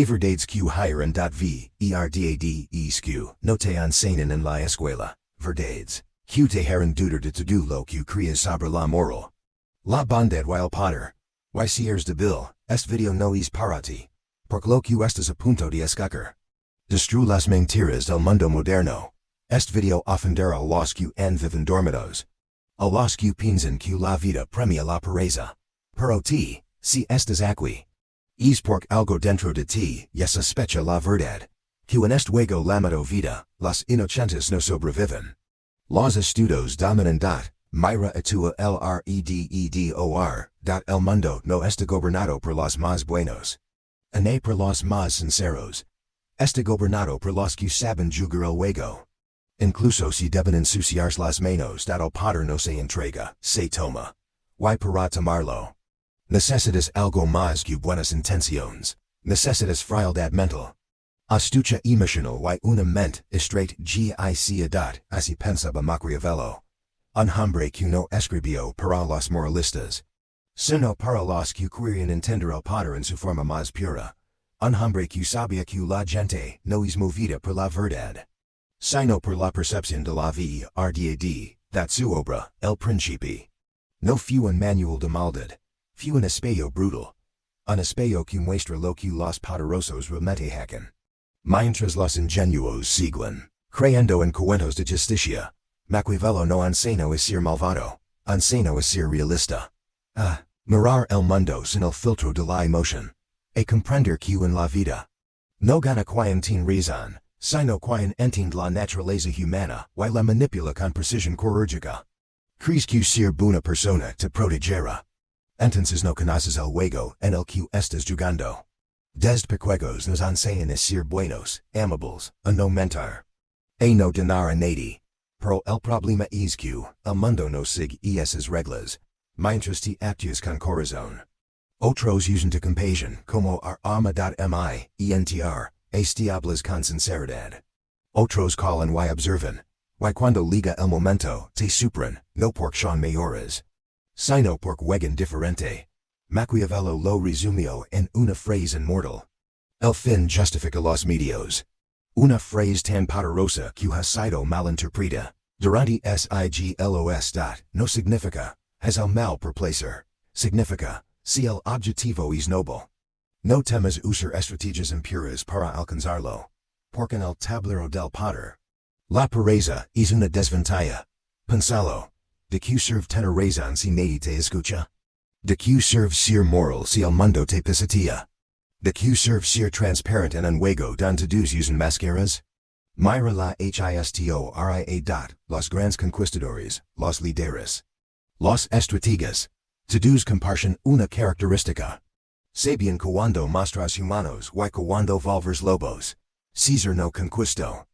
Verdades q higher and v, erdade sq, no te enseñan en la escuela, verdades, q te heron duder de todo lo q creas sobre la moral. La bondad while potter. Y cierres de bill, este video no es para ti, porque lo q estás a punto de escacar. Destrue las mentiras del mundo moderno. Este video ofenderá a los que viven dormidos. A los que piensan que la vida premia la pereza. Pero ti, si estás aquí, es porque algo dentro de ti ya sospecha la verdad. Que en este juego llamado vida, los inocentes no sobreviven. Los estudios dominan mira atua lrededor, el mundo no está gobernado por los más buenos. Ni por los más sinceros. Está gobernado por los que saben jugar el juego. Incluso si deben ensuciarse las manos el poder no se entrega, se toma. Y para tomarlo. Necesitas algo más que buenas intenciones. Necesitas frialdad mental. Astucia emocional y una mente estrategizada, así pensaba Maquiavelo. Un hombre que no escribió para los moralistas, sino para los que querían entender el poder en su forma más pura. Un hombre que sabía que la gente no es movida por la verdad, sino por la percepción de la vida that su obra, el principio. No fue un manual de maldad, fue un espejo brutal. Un espejo que muestra lo que los poderosos realmente hacen. Mientras los ingenuos siguen, creyendo en cuentos de justicia. Maquiavelo no enseña a ser malvado, enseña a ser realista. Mirar el mundo sin el filtro de la emoción. A comprender que en la vida no gana quien tiene razón, sino quien entiende la naturaleza humana y la manipula con precisión quirúrgica. Crees que ser buena persona te protegerá. Entonces no conoces el juego en el que estás jugando. Desde pequeños nos enseñan a ser buenos, amables, a no mentir. A no dañar a nadie. Pero el problema es que el mundo no sigue esas reglas, mientras te actúas con corazón. Otros usan tu compasión como arma.mi, entrar, este hablas con sinceridad. Otros callan y observan, y cuando liga el momento te superan, no porque son mayores, sino porque juegan diferente. Maquiavelo lo resumió en una frase inmortal. El fin justifica los medios. Una frase tan poderosa que ha sido malinterpretada durante siglos. No significa, has el mal por placer. Significa, si el objetivo es noble. No temas usar estrategias impuras para alcanzarlo. Porque en el tablero del poder, la pereza es una desventaja. Pensalo. ¿De qué sirve tener razón si nadie te escucha? ¿De qué sirve ser moral si el mundo te pisotea? ¿De qué sirve ser transparente en un juego donde todos usan máscaras? Mira la historia. Los grandes conquistadores, los líderes, los estrategas. Todos comparten una característica. Sabian cuando mostras humanos y cuando volvers lobos. César no conquistó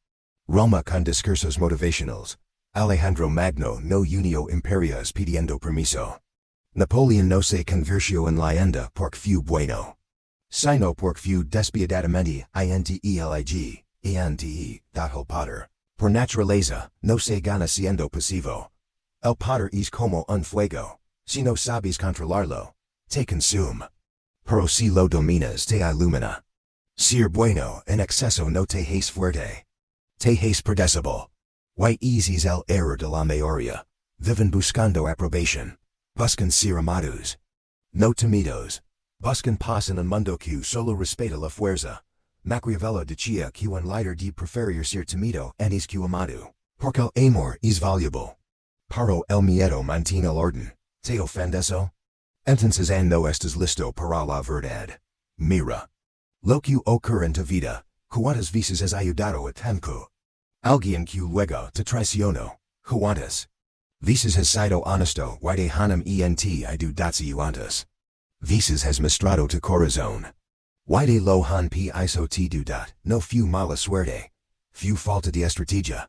Roma con discursos motivacionales. Alejandro Magno no unió imperios pidiendo permiso. Napoleón no se convirtió en leyenda porque fue bueno, sino porque fue despiadadamente intelig, el poder, por naturaleza, no se gana siendo pasivo. El poder es como un fuego, si no sabes controlarlo, te consume. Pero si lo dominas te ilumina. Ser bueno en exceso no te hace fuerte, te hace predecible. Y ese es el error de la mayoría. Viven buscando aprobación. Buscan ser amados. No temidos. Buscan paz en un mundo que solo respeta la fuerza. Maquiavelo decía que un líder de preferir ser temido antes que amado. Porque el amor es valuable. Pero el miedo mantiene el orden. ¿Te ofende eso? Entonces no estás listo para la verdad. Mira. Lo que ocurre en tu vida, cuántas veces has ayudado a tanco. Alguien que luego te traicionó, cuántas veces has sido honesto y de hanam y dudatsi antes. Veces has mostrado tu corazón. Y de lo han hizo te dudat, no fue mala suerte. Fue falta de estrategia.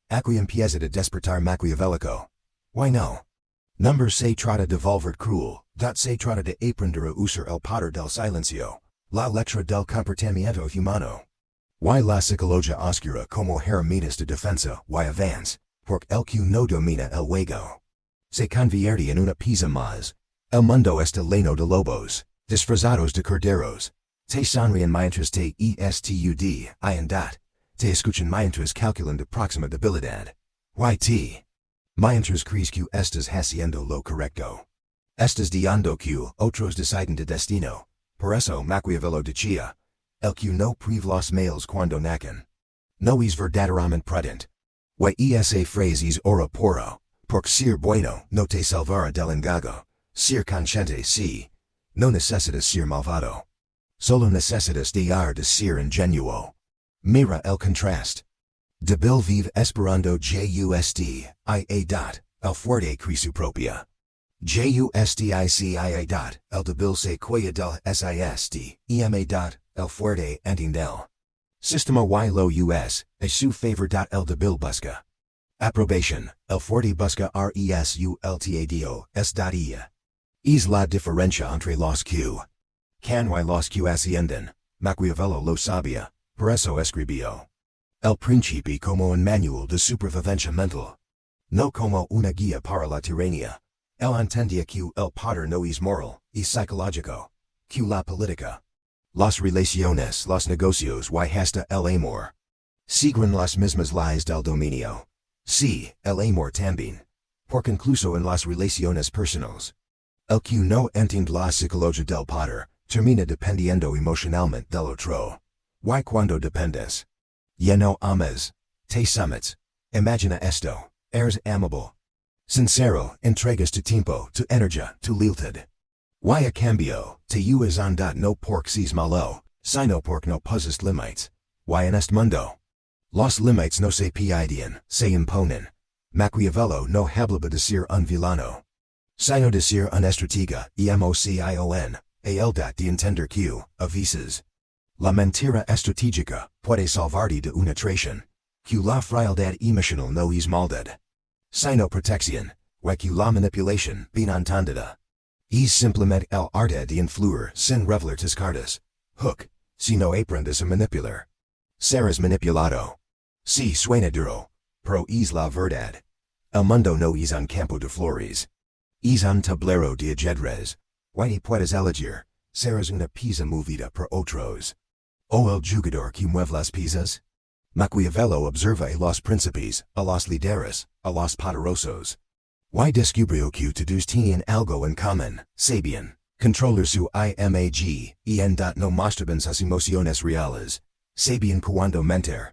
Aquí empieza a despertar maquiavélico. Why no? Number se trata de volver cruel, se trata de aprender a usar el poder del silencio, la letra del comportamiento humano. Y la psicología oscura como herramientas de defensa y avance, porque el que no domina el juego se convierte en una pieza más. El mundo está lleno de lobos, disfrazados de corderos. Te sonríen mientras te estud, te escuchan mientras calculan de próxima debilidad. YT. Mientras crees que estás haciendo lo correcto. Estás dando que otros deciden de destino. Por eso Maquiavelo decía, el que no prive los males cuando nacen. No es verdaderamente prudent. Esa frase es ora puro, porque ser bueno no te salvará del engaño. Ser consciente sí. No necesitas ser malvado. Solo necesitas dejar de ser ingenuo. Mira el contraste. Débil vive esperando justicia, el fuerte cree su propia. Justicia, el débil se cuida del el fuerte entiende. Sistema y lo es su favor el débil busca. Aprobación, el fuerte busca resultado, es la diferencia entre los que can y los que ascienden. Maquiavelo lo sabía, por eso escribió el principio como un manual de supervivencia mental, no como una guía para la tiranía. Él entendía que el poder no es moral, es psicológico, que la política, las relaciones, los negocios y hasta el amor siguen las mismas leyes del dominio. Sí, el amor también, porque incluso en las relaciones personales, el que no entiende la psicología del poder termina dependiendo emocionalmente del otro. Y cuando dependes, ya no amas, te summits. Imagina esto, eres amable, sincero, entregas tu tiempo, tu energía, tu lealtad. Y a cambio, te es andad no porque seas malo, sino porque no pusiste límites. Y en este mundo, los límites no se piden, se imponen. Maquiavelo no hablaba de ser un villano, sino de ser un estratega y emoción, el de entender que, a veces, la mentira estratégica puede salvarte de una traición, que la frialdad emocional no es maldad, sino protección, y que la manipulación bien entendida es simplemente el arte de influir sin revelar tus cartas. Hook, si no aprendes a manipular, serás manipulado. Si suena duro, pero es la verdad. El mundo no es un campo de flores, es un tablero de ajedrez, y puedes elegir, serás una pieza movida por otros. O el jugador que mueve las piezas. Maquiavelo observa a los príncipes, a los líderes, a los poderosos. Y descubrió que todos tenían algo en común, sabían controlar su imag, no mostraban sus emociones reales, sabían cuando mentir,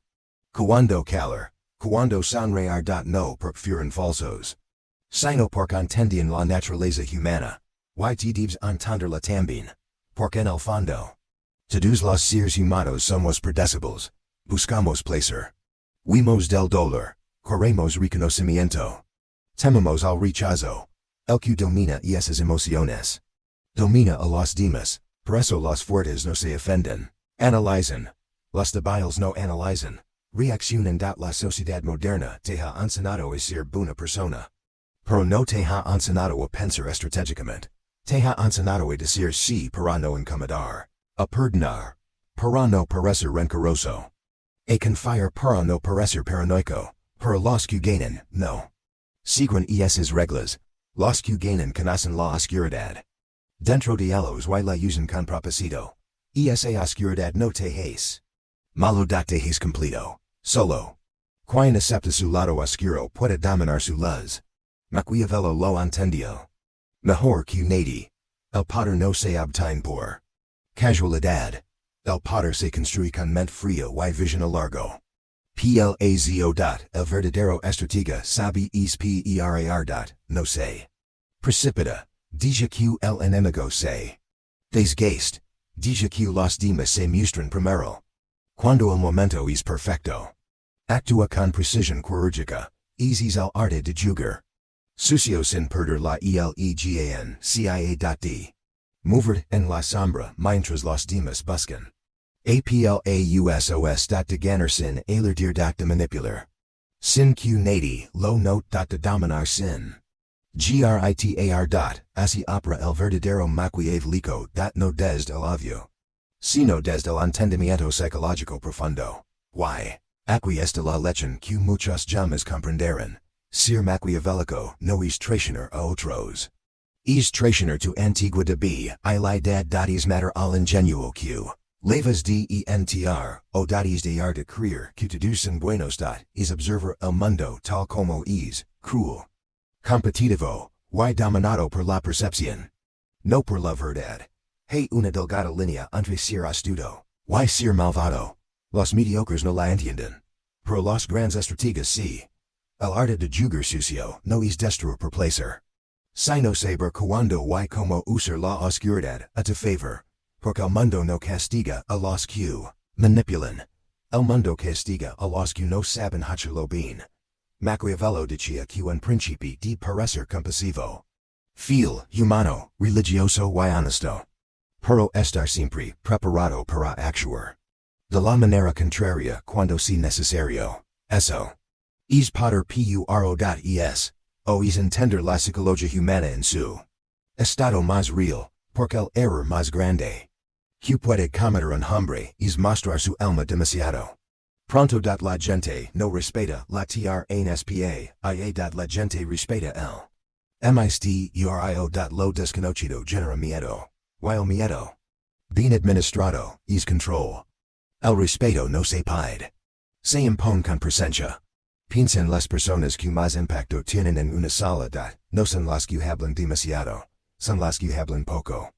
cuando calar, cuando sonreír. No porque fueran falsos, sino porque entendían la naturaleza humana, y debes entenderla también, porque en el fondo, todos los seres humanos somos predecibles, buscamos placer, huimos del dolor, queremos reconocimiento, tememos al rechazo. El que domina esas emociones domina a los demás, por eso los fuertes no se ofenden, analizan, los débiles no analizan, reaccionan. La sociedad moderna te ha enseñado a ser buena persona, pero no te ha enseñado a pensar estratégicamente, te ha enseñado a decir sí para no incomodar, a perdonar para no parecer rencoroso, a confiar para no parecer paranoico. Para los que ganan, no siguen esas reglas, los que ganan conocen la oscuridad. Dentro de ellos y la usan con propósito. Esa oscuridad no te es malo, te es completo, solo. Quien acepta su lado oscuro puede dominar su luz. Maquiavelo lo entendió. Mejor que nadie. El poder no se obtiene por casualidad. El poder se construye con mente fría y visión a largo plazo. El verdadero estratega sabe esperar. No se precipita. Deja que el enemigo se desgaste. Deja que los demás se muestren primero. Cuando el momento es perfecto, actúa con precisión quirúrgica. Es el arte de jugar sucio sin perder la elegancia. Mover en la sombra mientras los demás buscan aplausos. De ganar sin alardir. De manipular sin que nadie lo note. De dominar sin gritar. Así opera el verdadero maquiavelico. No desde el obvio, sino desde el entendimiento psicológico profundo. Y aquí está la lección que muchos llamas comprenderán. Ser maquiavélico no es traicionar a otros, es traicionar tu antigua y la idea. Es matar al ingenuo que Levas dentr, o datis de arte creer que traducen buenos es observer el mundo tal como es, cruel. Competitivo, y dominado por la percepción. No por la verdad. Hay una delgada línea entre ser astuto, y ser malvado. Los mediocres no la entienden. Pero los grandes estrategas sí. El arte de Jugar Sucio no es destruir por placer. Sino saber cuándo y cómo usar la oscuridad a tu favor. Porque el mundo no castiga a los que manipulan. El mundo castiga a los que no saben hacerlo bien. Maquiavelo decía que un principio de parecer compasivo. Feel humano, religioso y honesto. Pero estar siempre preparado para actuar. De la manera contraria cuando sea necesario. Eso. Es poder puro.es. O es entender la psicología humana en su estado más real, porque el error más grande que puede cometer un hombre es mostrar su alma demasiado. Pronto. La gente no respeta la transpa, la gente respeta el misterio. Lo desconocido genera miedo, y el miedo, bien administrado, es control. El respeto no se pide. Se impone con presencia. Piensan las personas que más impacto tienen en una sola edad, no son las que hablan demasiado, son las que hablan poco.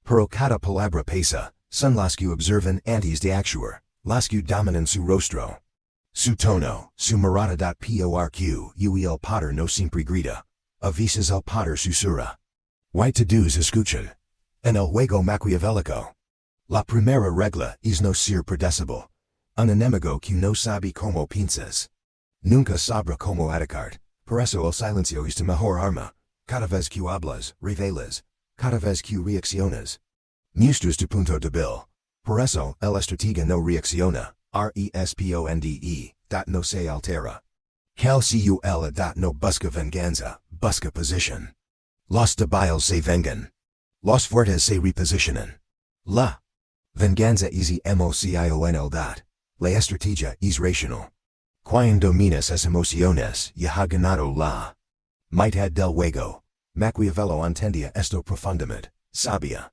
Pero cada palabra pesa, son las que observan antes de actuar, las que dominan su rostro. Su tono, su mirada. Porq, y el poder no siempre grita. A veces el poder susurra. Y todos escuchan. En el juego maquiavélico. La primera regla es no ser predecible. Un enemigo que no sabe cómo piensas nunca sabrá cómo atacar. Por eso el silencio es tu mejor arma. Cada vez que hablas, revelas. Cada vez que reaccionas, muestras tu punto débil. Por eso el estratega no reacciona. Responde. No se altera. Calcula. No busca venganza, busca posición. Los débiles se vengan. Los fuertes se reposicionan. La venganza es emocional. La estrategia es racional. Cuando dominas es emociones, ya ha ganado la mitad del juego. Maquiavelo entendía esto profundamente. Sabía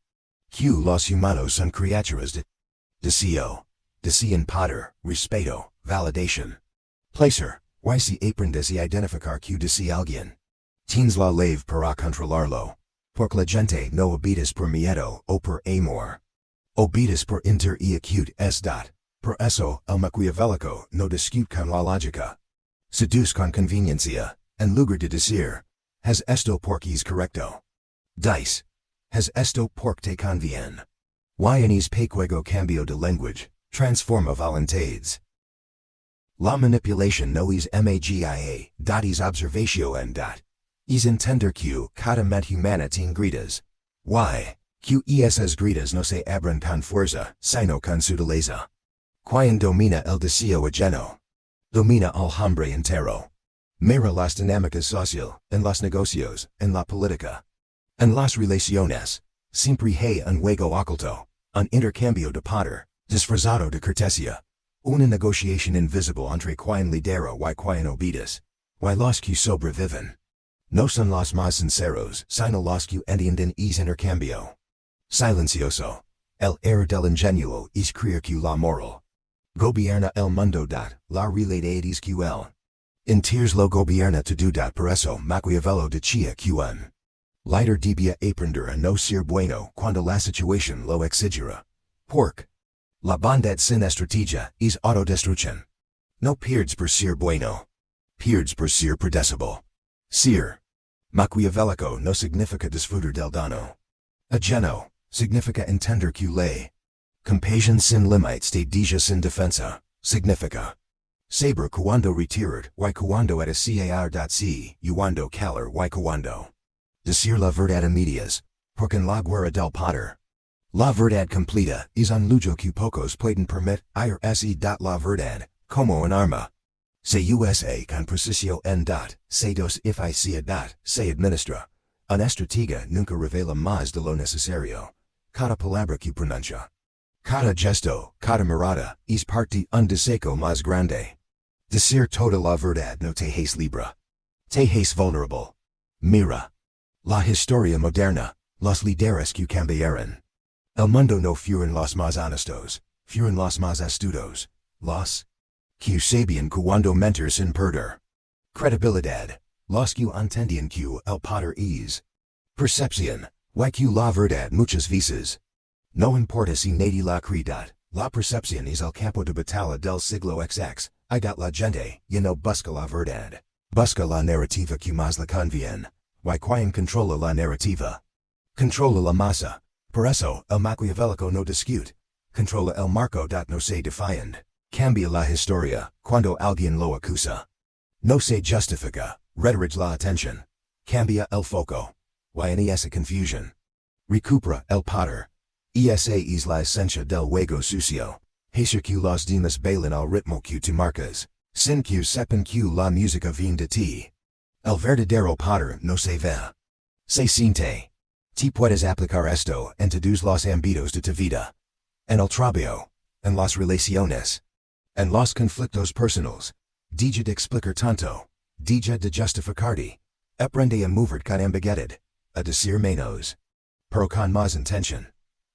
que los humanos son criaturas de deseo. Desean poder, respeto, validación, placer. Y si aprendes a identificar que desea alguien, tienes la ley para controlarlo. Porque la gente no obedes por miedo o por amor. Obedes por inter y acute es. Por eso, el maquiavélico no discute con la lógica. Seduce con conveniencia, en lugar de decir, has esto porque es correcto. Dice, has esto porque te conviene. Y en es pequeño cambio de lenguaje, transforma voluntades. La manipulación no es magia, es observación. Es entender que cada mente humana tiene gritas. Y, que esas gritas no se abren con fuerza, sino con sutileza. Quien domina el deseo ajeno, domina al hombre entero. Mira las dinámicas social, en los negocios, en la política. En las relaciones, siempre hay un juego oculto, un intercambio de poder, disfrazado de cortesía. Una negociación invisible entre quien lidera y quien obedes. Y los que sobreviven no son los más sinceros, sino los que entienden ese intercambio. Silencioso. El error del ingenuo es creer que la moral gobierna el mundo. La realidad es que el interior lo gobierna todo. Por eso Maquiavelo decía que un líder debía aprender a no ser bueno cuando la situación lo exigiera. Porque la bondad sin estrategia es autodestrucción. No pierdes por ser bueno. Pierdes por ser predecible. Ser maquiavélico no significa disfrutar del daño ajeno, significa entender que la compasión sin límites de deja sin defensa, significa saber cuando retirar y cuando atacar. Cuando calar y cuando decir la verdad a medias, porque en la guerra del poder, la verdad completa es un lujo que pocos pueden permitir. La verdad, como un arma, se usa con precisión. Se dosifica. Se administra. Un estratega nunca revela más de lo necesario. Cada palabra que pronuncia, cada gesto, cada mirada, es parte un deseo más grande. Decir toda la verdad no te hace libre. Te hace vulnerable. Mira la historia moderna, los líderes que cambiaron El mundo no fueron los más honestos, fueron los más astutos, los que sabían cuando mentir sin perder credibilidad, los que entendían que el poder es percepción, y que la verdad muchas veces no importa si nadie la cree. La percepción es el campo de batalla del siglo XX, y la gente ya no busca la verdad, busca la narrativa que más le conviene, y quien controla la narrativa controla la masa. Por eso, el maquiavélico no discute, controla el marco. No se defiende, cambia la historia cuando alguien lo acusa. No se justifica, redirige la atención, cambia el foco, y en esa confusión recupera el poder. Esa es la esencia del juego sucio. Hacer que los demás bailen al ritmo que tú marcas, sin que sepan que la música viene de ti. El verdadero poder no se ve, se siente. Te puedes aplicar esto en todos los ámbitos de tu vida. En el trabajo, en las relaciones, en los conflictos personales. Deja de explicar tanto, deja de justificarte. Aprende a mover con ambiguidad, a decir menos, pero con más intención.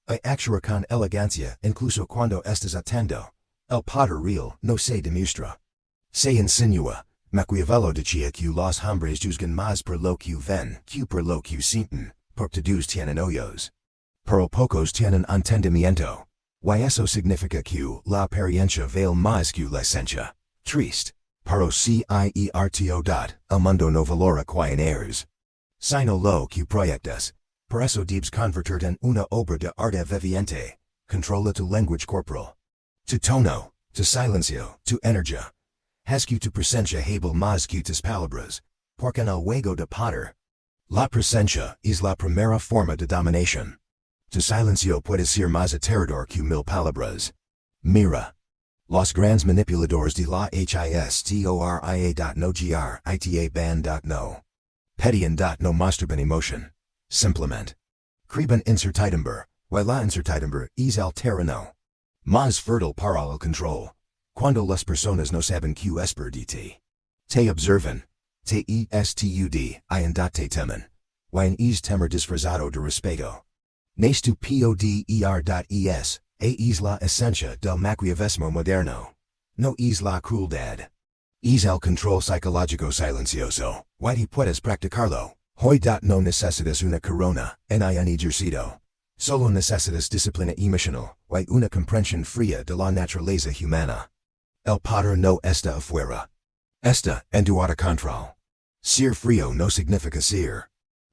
A actuar con elegancia incluso cuando estás atento. El poder real no se demuestra, se insinúa. Maquiavelo decía que los hombres juzgan más por lo que ven que por lo que sienten, porque todos tienen ojos, pero pocos tienen entendimiento. Y eso significa que la apariencia vale más que la esencia. Triste, pero cierto. El mundo no valora quien eres, sino lo que proyectas. Por eso debes convertirte en una obra de arte viviente. Controla tu lenguaje corporal, tu tono, tu silencio, tu energía. Haz que tu presencia hable más que tus palabras, porque en el juego de poder, la presencia es la primera forma de dominación. Tu silencio puede ser más aterrador que 1000 palabras. Mira, los grandes manipuladores de la historia. No grita ban. No pedían. No mostraban emoción. Simplemente creben incertidumbre, y la incertidumbre es el terreno más fértil para el control. Cuando las personas no saben qué esperar de ti, te observan, te estud, y te temen, y en es temor disfrazado de respeto. Nes tu poder. Es la esencia del maquiavelismo moderno. No es la crueldad. Es el control psicológico silencioso, y te puedes practicarlo. Hoy. No necesitas una corona, ni un ejercicio. Solo necesitas disciplina emocional, y una comprensión fría de la naturaleza humana. El poder no está afuera, está en tu autocontrol. Ser frío no significa ser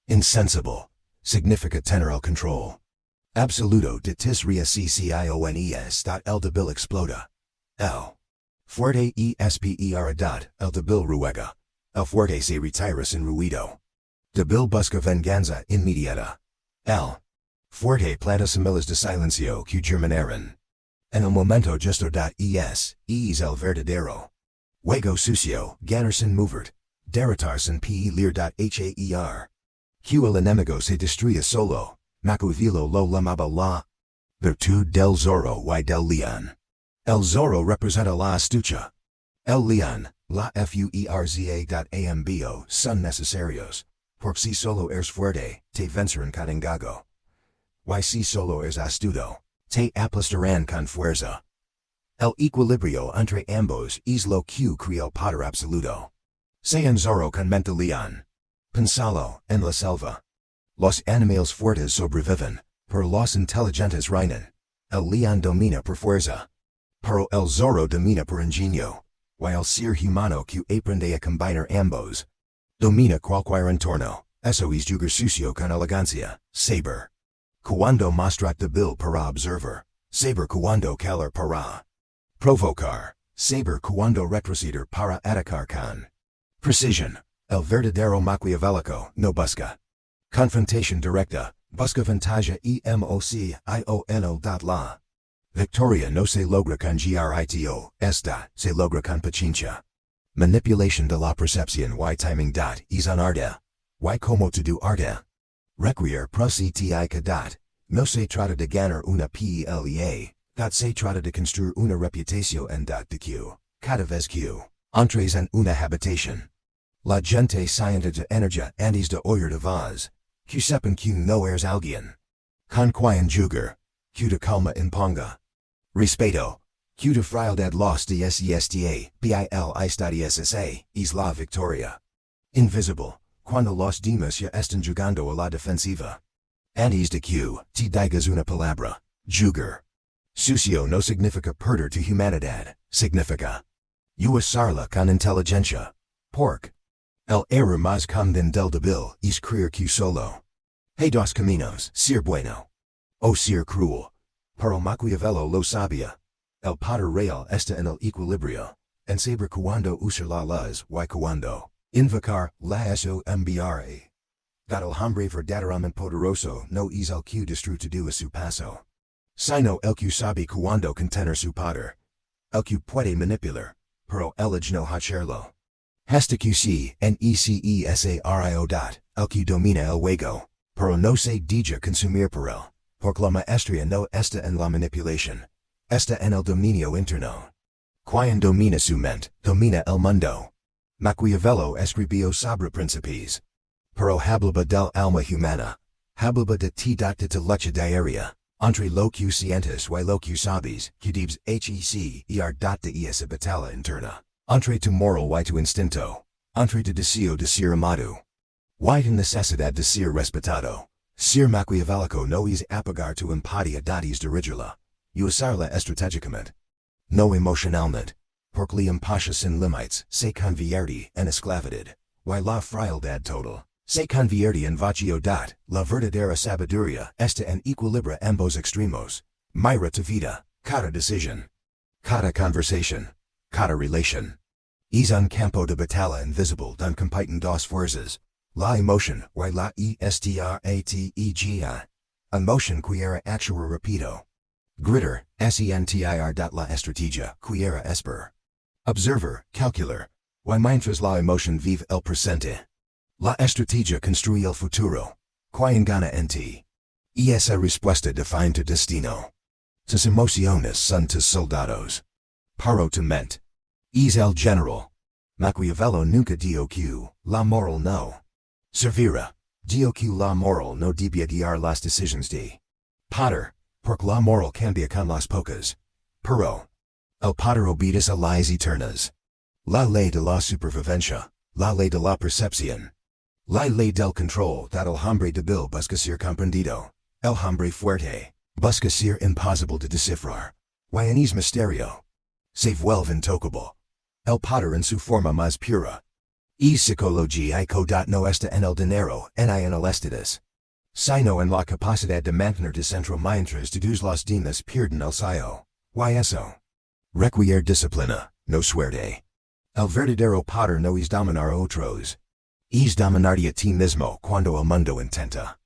insensible, significa tener el control absoluto de tus reacciones. El débil explota. El fuerte espera. El débil ruega. El fuerte se retira sin ruido. Débil busca venganza inmediata. El fuerte planta semillas de silencio que germinarán en el momento justo. Es el verdadero juego sucio. Ganar sin mover, derrotar sin pelear. Her. Que el enemigo se destruya solo. Maquiavelo lo llamaba la virtud del zorro y del león. El zorro representa la astucia. El león, la fuerza. Ambos son necesarios. Porque si solo eres fuerte, te vencerán con engaño. Y si solo eres astuto, te aplastarán con fuerza. El equilibrio entre ambos es lo que crea el poder absoluto. Se en zorro con mente león. Pensalo en la selva. Los animales fuertes sobreviven, pero los inteligentes reinan. El león domina por fuerza, pero el zorro domina por ingenio. Y el ser humano que aprende a combinar ambos domina cualquier entorno. Eso es jugar sucio con elegancia. Saber cuando mostrar débil para observar. Saber cuando calar para provocar. Saber cuando retroceder para atacar con precision. El verdadero maquiavélico no busca confrontación directa, busca ventaja emocional. La victoria no se logra con grito, esta se logra con paciencia. Manipulación de la percepción y timing. Es un arte. Y como todo arte requiere práctica. No se trata de ganar una pelea. Se trata de construir una reputación en de que, cada vez que entres en una habitación, la gente siente de energía antes de oír de voz, que sepan que no eres alguien con quien jugar. Q de calma in ponga. Respeto. Q de frialdad los de sesta, essa, isla victoria. Invisible. Cuando los demás ya están jugando a la defensiva. Antes de Q, te digas una palabra. Jugar Sucio no significa perder tu humanidad, significa usarla con inteligencia. Pork. El error más común del débil es creer que solo hay dos caminos, ser bueno o ser cruel. Pero Maquiavelo lo sabía. El poder real está en el equilibrio, en saber cuando usar la luz y cuando invocar la sombra. Dat el hombre verdaderamente poderoso no es el que destruye a su paso, sino el que sabe cuando contener su poder. El que puede manipular, pero elige no hacerlo. Hasta que sí, necessario dot, el que domina el juego, pero no se deja consumir por él, porque la maestría no está en la manipulación, está en el dominio interno. Quien domina su mente, domina el mundo. Maquiavelo escribió sobre principios. Pero hablaba del alma humana, hablaba de ti de tu lucha diaria, entre lo que sientes y lo que sabes, que debes hacer de esa batalla interna, entre tu moral y tu instinto, entre tu deseo de ser amado, y tu necesidad de ser respetado. Ser maquiavélico no es apagar tu empatía datis dirigirla, usarla estratégicamente, no emocionalmente, porque la empatía sin límites se convierte en esclavidad, y la frialdad total se convierte en vacío. La verdadera sabiduría está en equilibrio ambos extremos. Mira tu vida, cada decisión, cada conversación, cada relación. Es un campo de batalla invisible donde compiten dos fuerzas, la emoción y la estrategia. Emoción quiere actuar rápido. Gritter, sentir. La estrategia quiere esperar. Observer, calcular, y mientras la emoción vive el presente. La estrategia construye el futuro. Quien gana en ti. Y esa respuesta define tu destino. Tus emociones son tus soldados. Pero tu mente es el general. Maquiavelo nunca dijo que la moral no servirá. Dijo que la moral no debía guiar las decisiones de poder, porque la moral cambia con las pocas. Pero el poder obedece a las eternas. La ley de la supervivencia, la ley de la percepción. La ley del control that el hombre débil busca ser comprendido, el hombre fuerte busca ser imposible de descifrar, y en es misterio se vuelve intocable. El poder en su forma más pura. Es psicología no está en el dinero ni en el estatus, sino en la capacidad de mantener dentro mientras todos los demás pierden el sayo. Y eso requiere disciplina, no suerte. El verdadero poder no es dominar a otros. Es dominarte a ti mismo cuando el mundo intenta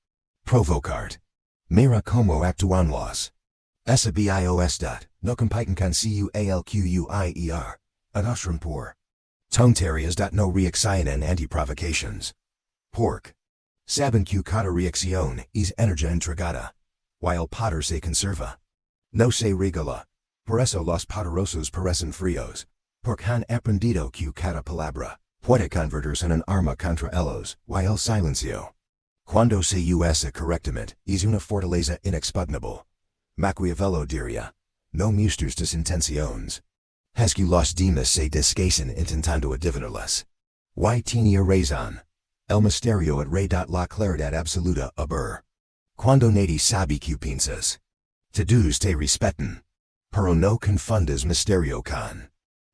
provocarte. Mira cómo actúan los SBIOS. No compiten con CUALQUIER. Adostran por tonterias. No reaccionan ante provocations. Pork. Saben que cada reacción es energía entregada, y el poder se conserva. No se regala. Por eso los poderosos parecen fríos, porque han aprendido que cada palabra puede convertirse en un arma contra ellos y el silencio, cuando se usa correctamente, es una fortaleza inexpugnable. Maquiavelo diría, no mustres tus intenciones. Haz que los demás se descasen intentando adivinarlas. Y tenía razón. El misterio at rey. La claridad absoluta aber. Cuando nadie sabe que piensas. Todos te respetan. Pero no confundas misterio con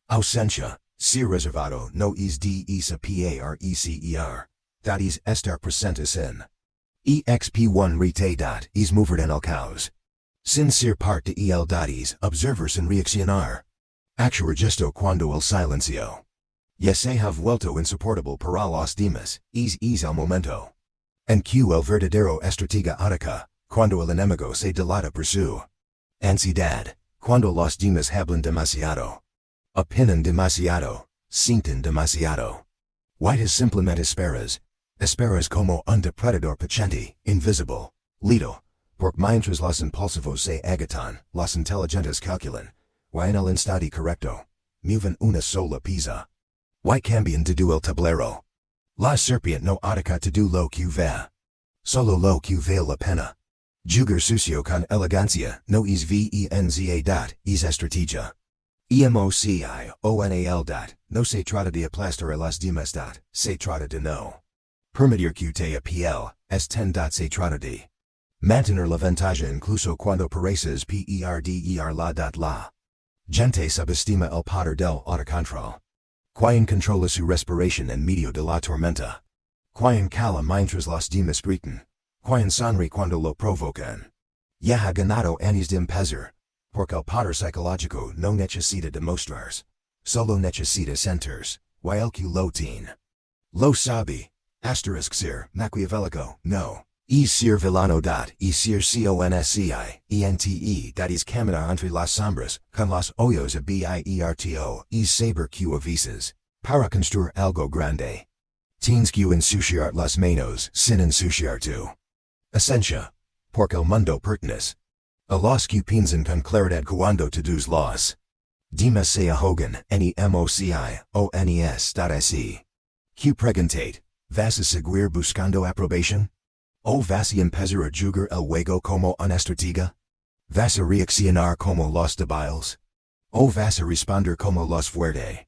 ausencia. Ser reservado no es de esa parecer. That is estar presente sin. Exp1 rete. Es mover en el caos. Sin ser parte de el datis, observer sin reaccionar. Actuar gesto cuando el silencio ya se ha vuelto insoportable para los demás, es el momento. En que el verdadero estratega ataca, cuando el enemigo se dilata por su ansiedad, cuando los demás hablan demasiado, opinan demasiado, sienten demasiado. White simplemente esperas como un depredador paciente, invisible, lido, porque mientras los impulsivos se agatan, los inteligentes calculan, y en el instante correcto, mueven una sola pieza. Y cambian todo el tablero. La serpiente no ataca todo lo que ve. Solo lo que vale la pena. Jugar Sucio con elegancia, no es venza dot, es estrategia. Emocional dot, no se trata de aplastar a las demás dot, se trata de no permitir que te apl, estén dot se trata de mantener la ventaja incluso cuando pareces perder la dot la gente subestima el poder del autocontrol. Quien controla su respiración en medio de la tormenta. Quien cala mientras los demás gritan. Quien sonríe cuando lo provocan. Ya ha ganado años de empezar, porque el poder psicológico no necesita demostrarse, solo necesita sentirse, y el que lo tiene. Lo sabe, ser maquiavélico, no. Es ser villano dot, es ser consciente dot es caminar entre las sombras, con los ojos abiertos, es saber que a veces, para construir algo grande. Tienes que ensuciar las manos sin ensuciar tu esencia, porque el mundo pertenece a los que piensan con claridad cuando todos los demás se ahogan en emociones dot es. Que preguntate, ¿vas a seguir buscando aprobación? ¿O vas a empezar a jugar el juego como una estratega? ¿Vas a reaccionar como los débiles? ¿O vas a responder como los fuertes?